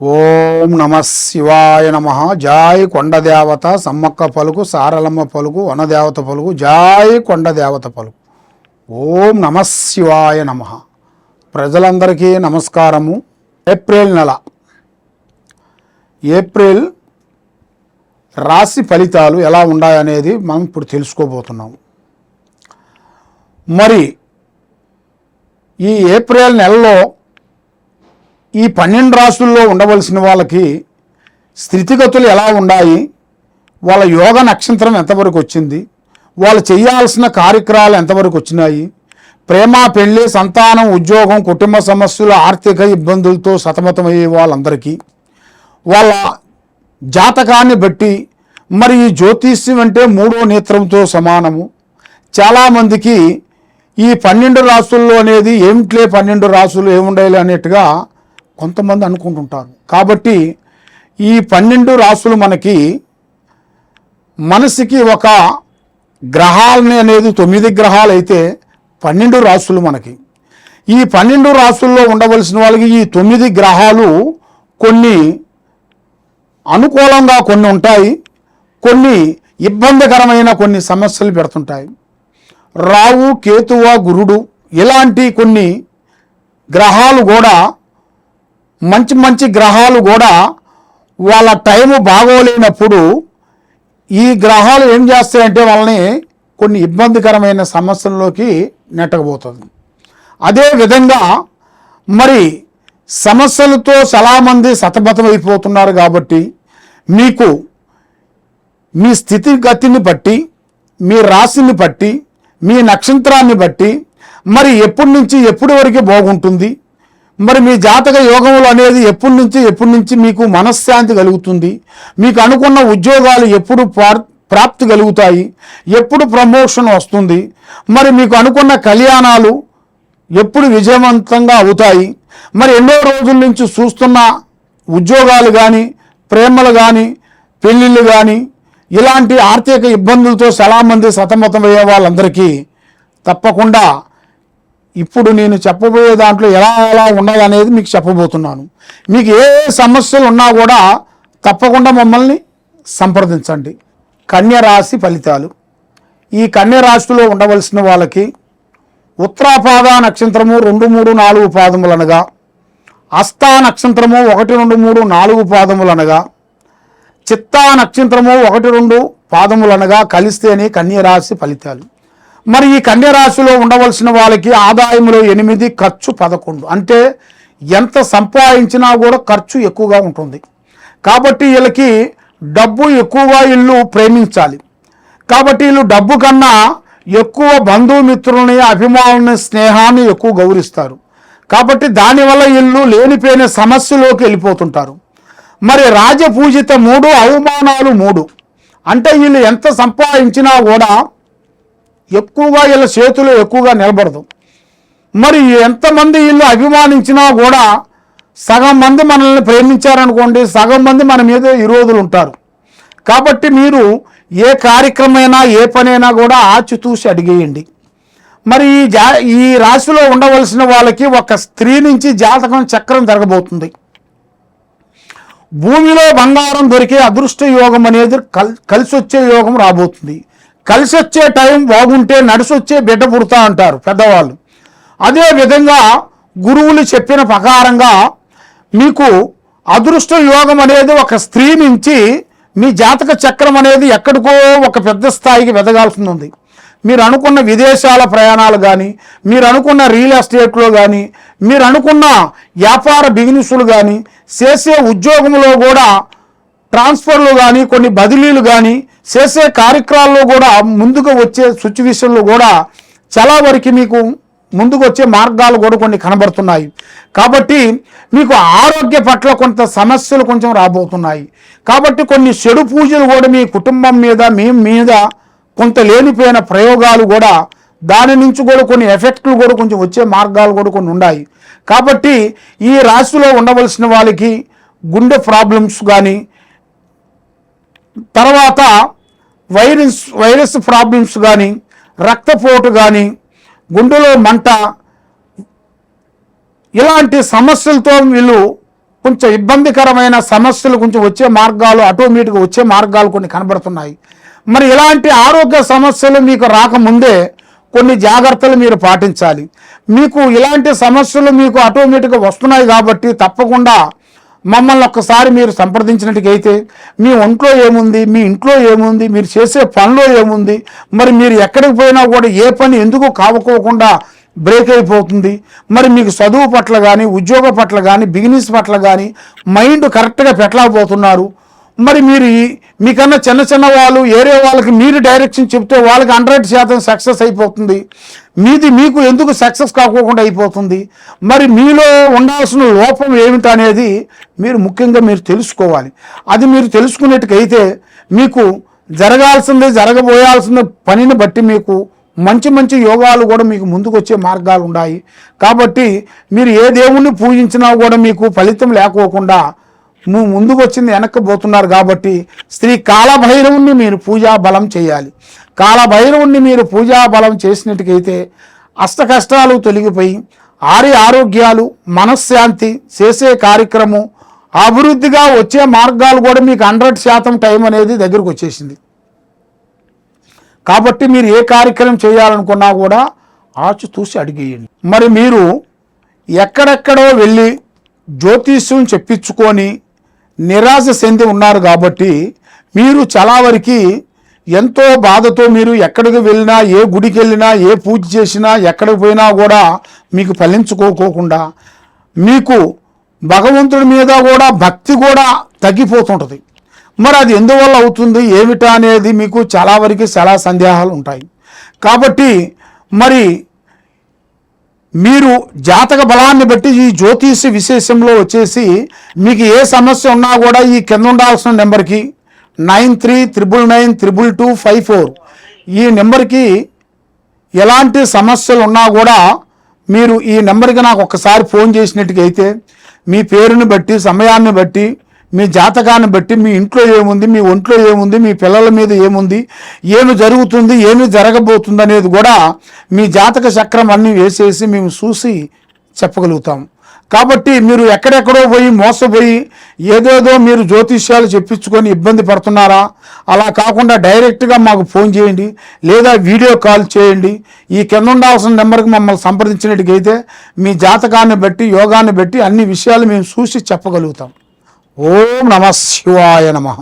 ఓం నమ శివాయ నమ. జాయ్ కొండదేవత సమ్మక్క పలుకు, సారలమ్మ పలుకు, వనదేవత పలుకు, జాయ్ కొండదేవత పలుకు. ఓం నమ శివాయ నమ. ప్రజలందరికీ నమస్కారము. ఏప్రిల్ నెల, ఏప్రిల్ రాశి ఫలితాలు ఎలా ఉన్నాయనేది మనం ఇప్పుడు తెలుసుకోబోతున్నాం. మరి ఈ ఏప్రిల్ నెలలో ఈ 12 రాశుల్లో ఉండవలసిన వాళ్ళకి స్థితిగతులు ఎలా ఉన్నాయి, వాళ్ళ యోగ నక్షత్రం ఎంతవరకు వచ్చింది, వాళ్ళు చేయాల్సిన కార్యక్రమాలు ఎంతవరకు వచ్చినాయి, ప్రేమ, పెళ్లి, సంతానం, ఉద్యోగం, కుటుంబ సమస్యలు, ఆర్థిక ఇబ్బందులతో సతమతమయ్యే వాళ్ళందరికీ వాళ్ళ జాతకాన్ని బట్టి, మరి ఈ జ్యోతిష్యం అంటే 3వ నేత్రంతో సమానము. చాలామందికి ఈ 12 రాశుల్లో అనేది ఏమిట్లే 12 రాశులు ఏముండాలి అనేట్టుగా కొంతమంది అనుకుంటుంటారు. కాబట్టి ఈ 12 రాశులు మనసుకి ఒక గ్రహాలని అనేది 9 గ్రహాలు అయితే 12 రాశులు మనకి. ఈ 12 రాశుల్లో ఉండవలసిన వాళ్ళకి ఈ 9 గ్రహాలు కొన్ని అనుకూలంగా కొన్ని ఉంటాయి, కొన్ని ఇబ్బందికరమైన కొన్ని సమస్యలు పెడుతుంటాయి. రావు, కేతువ, గురుడు ఇలాంటి కొన్ని గ్రహాలు కూడా మంచి మంచి గ్రహాలు కూడా వాళ్ళ టైము బాగోలేనప్పుడు ఈ గ్రహాలు ఏం చేస్తాయంటే వాళ్ళని కొన్ని ఇబ్బందికరమైన సమస్యల్లోకి నెట్టకపోతుంది. అదేవిధంగా మరి సమస్యలతో చాలామంది సతమతమైపోతున్నారు. కాబట్టి మీకు మీ స్థితిగతిని బట్టి, మీ రాశిని బట్టి, మీ నక్షత్రాన్ని బట్టి మరి ఎప్పటి నుంచి ఎప్పటి వరకు బాగుంటుంది, మరి మీ జాతక యోగములు అనేది ఎప్పటి నుంచి మీకు మనశ్శాంతి కలుగుతుంది, మీకు అనుకున్న ఉద్యోగాలు ఎప్పుడు ప్రాప్తి కలుగుతాయి, ఎప్పుడు ప్రమోషన్ వస్తుంది, మరి మీకు అనుకున్న కళ్యాణాలు ఎప్పుడు విజయవంతంగా అవుతాయి, మరి ఎన్నో రోజుల నుంచి చూస్తున్న ఉద్యోగాలు కానీ, ప్రేమలు కానీ, పెళ్ళిళ్ళు కానీ, ఇలాంటి ఆర్థిక ఇబ్బందులతో చాలామంది సతమతమయ్యే వాళ్ళందరికీ తప్పకుండా ఇప్పుడు నేను చెప్పబోయే దాంట్లో ఎలా ఎలా ఉండాలనేది మీకు చెప్పబోతున్నాను. మీకు ఏ సమస్యలు ఉన్నా కూడా తప్పకుండా మమ్మల్ని సంప్రదించండి. కన్య రాశి ఫలితాలు. ఈ కన్య రాశిలో ఉండవలసిన వాళ్ళకి ఉత్తరాపాద నక్షత్రము 2, 3, 4 పాదములనగా, హస్తా నక్షత్రము 1, 2, 3, 4 పాదములనగా, చిత్తా నక్షత్రము 1, 2 పాదములనగా కలిస్తేనే కన్య రాశి ఫలితాలు. మరి ఈ కన్య రాశిలో ఉండవలసిన వాళ్ళకి ఆదాయంలో 8, ఖర్చు 11. అంటే ఎంత సంపాదించినా కూడా ఖర్చు ఎక్కువగా ఉంటుంది. కాబట్టి వీళ్ళకి డబ్బు ఎక్కువగా వీళ్ళు ప్రేమించాలి. కాబట్టి వీళ్ళు డబ్బు కన్నా ఎక్కువ బంధుమిత్రులని, అభిమానులని, స్నేహాన్ని ఎక్కువ గౌరవిస్తారు. కాబట్టి దానివల్ల వీళ్ళు లేనిపోయిన సమస్యలోకి వెళ్ళిపోతుంటారు. మరి రాజపూజిత 3, అవమానాలు 3. అంటే వీళ్ళు ఎంత సంపాదించినా కూడా ఎక్కువగా వీళ్ళ చేతులు ఎక్కువగా నిలబడదు. మరి ఎంతమంది వీళ్ళు అభిమానించినా కూడా సగం మంది మనల్ని ప్రేమించారనుకోండి, సగం మంది మన మీద విరోధులు ఉంటారు. కాబట్టి మీరు ఏ కార్యక్రమైనా ఏ పనైనా కూడా ఆచితూసి అడిగేయండి. మరి ఈ రాశిలో ఉండవలసిన వాళ్ళకి ఒక స్త్రీ నుంచి జాతకం చక్రం జరగబోతుంది. భూమిలో బంగారం దొరికే అదృష్ట యోగం అనేది కలిసి వచ్చే యోగం రాబోతుంది. కలిసి వచ్చే టైం బాగుంటే నడిసొచ్చే బిడ్డ పుడతా అంటారు పెద్దవాళ్ళు. అదేవిధంగా గురువులు చెప్పిన ప్రకారంగా మీకు అదృష్ట యోగం అనేది ఒక స్త్రీ నుంచి మీ జాతక చక్రం అనేది ఎక్కడికో ఒక పెద్ద స్థాయికి వెదగాల్సి ఉంది. మీరు అనుకున్న విదేశాల ప్రయాణాలు కానీ, మీరు అనుకున్న రియల్ ఎస్టేట్లో కానీ, మీరు అనుకున్న వ్యాపార బిజినెస్లు కానీ, చేసే ఉద్యోగంలో కూడా ట్రాన్స్ఫర్లు కానీ, కొన్ని బదిలీలు కానీ, చేసే కార్యక్రమాల్లో కూడా ముందుకు వచ్చే సిచ్యువేషన్లు కూడా చాలా వరకు మీకు ముందుకు వచ్చే మార్గాలు కూడా కొన్ని కనబడుతున్నాయి. కాబట్టి మీకు ఆరోగ్య పట్ల కొంత సమస్యలు కొంచెం రాబోతున్నాయి. కాబట్టి కొన్ని చెడు పూజలు కూడా మీ కుటుంబం మీద, మీ మీద కొంత లేనిపోయిన ప్రయోగాలు కూడా, దాని నుంచి కూడా కొన్ని ఎఫెక్ట్లు కూడా కొంచెం వచ్చే మార్గాలు కూడా కొన్ని ఉన్నాయి. కాబట్టి ఈ రాశిలో ఉండవలసిన వాళ్ళకి గుండె ప్రాబ్లమ్స్ కానీ, తర్వాత వైరస్ ప్రాబ్లమ్స్ కానీ, రక్తపోటు కానీ, గుండెలో మంట, ఇలాంటి సమస్యలతో వీళ్ళు కొంచెం ఇబ్బందికరమైన సమస్యలు కొంచెం వచ్చే మార్గాలు, ఆటోమేటిక్గా వచ్చే మార్గాలు కొన్ని కనబడుతున్నాయి. మరి ఇలాంటి ఆరోగ్య సమస్యలు మీకు రాకముందే కొన్ని జాగ్రత్తలు మీరు పాటించాలి. మీకు ఇలాంటి సమస్యలు మీకు ఆటోమేటిక్గా వస్తున్నాయి కాబట్టి తప్పకుండా మమ్మల్ని ఒక్కసారి మీరు సంప్రదించినట్టుకైతే మీ ఒంట్లో ఏముంది, మీ ఇంట్లో ఏముంది, మీరు చేసే పనిలో ఏముంది, మరి మీరు ఎక్కడికి పోయినా కూడా ఏ పని ఎందుకు కావుకోకుండా బ్రేక్ అయిపోతుంది, మరి మీకు చదువు పట్ల కానీ, ఉద్యోగ పట్ల కానీ, బిజినెస్ పట్ల కానీ మైండ్ కరెక్ట్గా పెట్టలేకపోతున్నారు. మరి మీరు మీకన్నా చిన్న చిన్న వాళ్ళు ఏరే వాళ్ళకి మీరు డైరెక్షన్ చెప్తే వాళ్ళకి 100% సక్సెస్ అయిపోతుంది, మీది మీకు ఎందుకు సక్సెస్ కాకోకుండా అయిపోతుంది. మరి మీలో ఉండాల్సిన లోపం ఏమిటనేది మీరు ముఖ్యంగా మీరు తెలుసుకోవాలి. అది మీరు తెలుసుకునేట్టుకైతే మీకు జరగబోయాల్సిన పనిని బట్టి మీకు మంచి మంచి యోగాలు కూడా మీకు ముందుకు వచ్చే మార్గాలు ఉన్నాయి. కాబట్టి మీరు ఏ దేవుణ్ణి పూజించినా కూడా మీకు ఫలితం లేకోకుండా ముందుకు వచ్చింది వెనక్కిపోతున్నారు. కాబట్టి శ్రీ కాలభైరవుణ్ణి మీరు పూజా బలం చేయాలి. కాలభైరవుణ్ణి మీరు పూజా బలం చేసినట్టుకైతే అష్ట కష్టాలు తొలగిపోయి ఆరోగ్యాలు, మనశ్శాంతి, చేసే కార్యక్రమం అభివృద్ధిగా వచ్చే మార్గాలు కూడా మీకు 100% టైం అనేది దగ్గరకు వచ్చేసింది. కాబట్టి మీరు ఏ కార్యక్రమం చేయాలనుకున్నా కూడా ఆచితూచి అడిగేయండి. మరి మీరు ఎక్కడెక్కడో వెళ్ళి జ్యోతిష్యం చెప్పించుకొని నిరాశ చెంది ఉన్నారు కాబట్టి మీరు చాలా వరకు ఎంతో బాధతో మీరు ఎక్కడికి వెళ్ళినా, ఏ గుడికి వెళ్ళినా, ఏ పూజ చేసినా, ఎక్కడికి పోయినా కూడా మీకు ఫలించుకోకుండా మీకు భగవంతుడి మీద కూడా భక్తి కూడా తగ్గిపోతుంటుంది. మరి అది ఎందువల్ల అవుతుంది ఏమిటా అనేది మీకు చాలా వరకు చాలా సందేహాలు ఉంటాయి. కాబట్టి మరి మీరు జాతక బలాన్ని బట్టి ఈ జ్యోతిష విశేషంలో వచ్చేసి మీకు ఏ సమస్య ఉన్నా కూడా ఈ కింద ఉండాల్సిన నెంబర్కి 9399922254 ఈ నెంబర్కి ఎలాంటి సమస్యలు ఉన్నా కూడా మీరు ఈ నెంబర్కి నాకు ఒక్కసారి ఫోన్ చేసినట్టుకైతే మీ పేరుని బట్టి, సమయాన్ని బట్టి, మీ జాతకాన్ని బట్టి, మీ ఇంట్లో ఏముంది, మీ ఒంట్లో ఏముంది, మీ పిల్లల మీద ఏముంది, ఏమి జరుగుతుంది, ఏమి జరగబోతుంది అనేది కూడా మీ జాతక చక్రం అన్నీ వేసేసి మేము చూసి చెప్పగలుగుతాం. కాబట్టి మీరు ఎక్కడెక్కడో పోయి మోసపోయి ఏదేదో మీరు జ్యోతిష్యాలు చెప్పించుకొని ఇబ్బంది పడుతున్నారా? అలా కాకుండా డైరెక్ట్గా మాకు ఫోన్ చేయండి, లేదా వీడియో కాల్ చేయండి. ఈ కింద ఉండాల్సిన నెంబర్కి మమ్మల్ని సంప్రదించినట్టుకైతే మీ జాతకాన్ని బట్టి, యోగాన్ని బట్టి అన్ని విషయాలు మేము చూసి చెప్పగలుగుతాం. ఓం నమః శివాయ నమః.